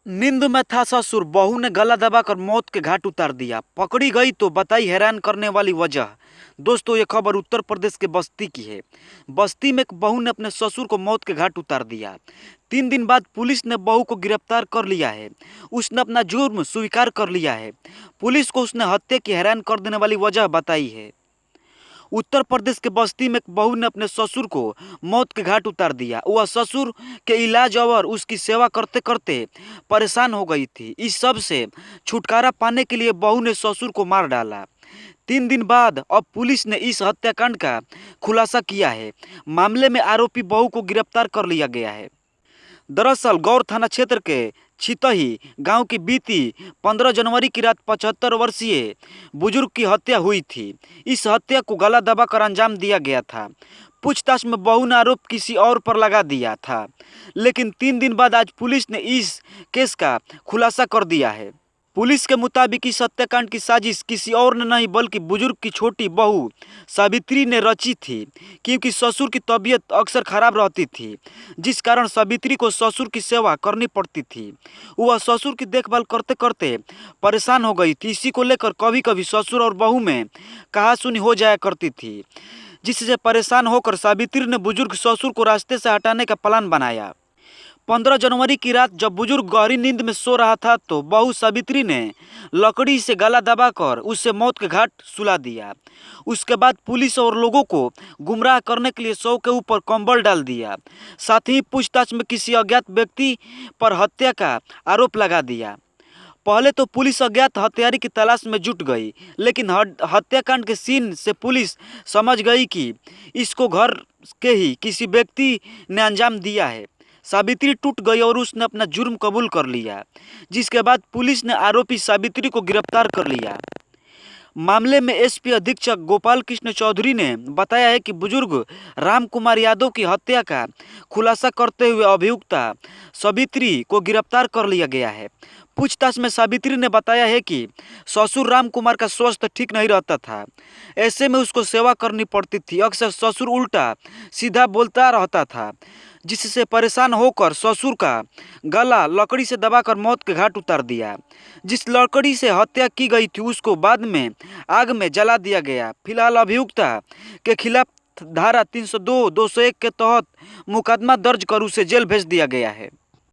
नींद में था ससुर, बहू ने गला दबाकर मौत के घाट उतार दिया। पकड़ी गई तो बताई हैरान करने वाली वजह। दोस्तों, ये खबर उत्तर प्रदेश के बस्ती की है। बस्ती में एक बहू ने अपने ससुर को मौत के घाट उतार दिया। 3 दिन बाद पुलिस ने बहू को गिरफ्तार कर लिया है। उसने अपना जुर्म स्वीकार कर लिया है। पुलिस को उसने हत्या की हैरान कर देने वाली वजह बताई है। उत्तर प्रदेश के बस्ती में एक बहू ने अपने ससुर को मौत के घाट उतार दिया। वह ससुर के इलाज और उसकी सेवा करते करते परेशान हो गई थी। इस सब से छुटकारा पाने के लिए बहू ने ससुर को मार डाला। 3 दिन बाद अब पुलिस ने इस हत्याकांड का खुलासा किया है। मामले में आरोपी बहू को गिरफ्तार कर लिया गया है। दरअसल गौर थाना क्षेत्र के छितही गांव की बीती 15 जनवरी की रात 75 वर्षीय बुजुर्ग की हत्या हुई थी। इस हत्या को गला दबाकर अंजाम दिया गया था। पूछताछ में बहू ने आरोप किसी और पर लगा दिया था, लेकिन 3 दिन बाद आज पुलिस ने इस केस का खुलासा कर दिया है। पुलिस के मुताबिक इस हत्याकांड की साजिश किसी और ने नहीं बल्कि बुजुर्ग की छोटी बहू सावित्री ने रची थी, क्योंकि ससुर की तबीयत अक्सर खराब रहती थी, जिस कारण सावित्री को ससुर की सेवा करनी पड़ती थी। वह ससुर की देखभाल करते करते परेशान हो गई थी। इसी को लेकर कभी कभी ससुर और बहू में कहासुनी हो जाया करती थी, जिससे परेशान होकर सावित्री ने बुजुर्ग ससुर को रास्ते से हटाने का प्लान बनाया। 15 जनवरी की रात जब बुजुर्ग गहरी नींद में सो रहा था तो बहू सावित्री ने लकड़ी से गला दबाकर उसे मौत के घाट सुला दिया। उसके बाद पुलिस और लोगों को गुमराह करने के लिए शव के ऊपर कंबल डाल दिया। साथ ही पूछताछ में किसी अज्ञात व्यक्ति पर हत्या का आरोप लगा दिया। पहले तो पुलिस अज्ञात हत्यारे की तलाश में जुट गई, लेकिन हत्याकांड के सीन से पुलिस समझ गई कि इसको घर के ही किसी व्यक्ति ने अंजाम दिया है। सावित्री टूट गई और उसने अपना जुर्म कबूल कर लिया, जिसके बाद पुलिस ने आरोपी सावित्री को गिरफ्तार कर लिया। मामले में एसपी अधीक्षक गोपाल कृष्ण चौधरी ने बताया है कि बुजुर्ग राम कुमार यादव की हत्या का खुलासा करते हुए अभियुक्ता सावित्री को गिरफ्तार कर लिया गया है। पूछताछ में सावित्री ने बताया है कि ससुर राम कुमार का स्वास्थ्य ठीक नहीं रहता था। ऐसे में उसको सेवा करनी पड़ती थी। अक्सर ससुर उल्टा सीधा बोलता रहता था, जिससे परेशान होकर ससुर का गला लकड़ी से दबाकर मौत के घाट उतार दिया। जिस लकड़ी से हत्या की गई थी उसको बाद में आग में जला दिया गया। फिलहाल अभियुक्ता के खिलाफ धारा 302, 201 के तहत मुकदमा दर्ज कर उसे जेल भेज दिया गया है।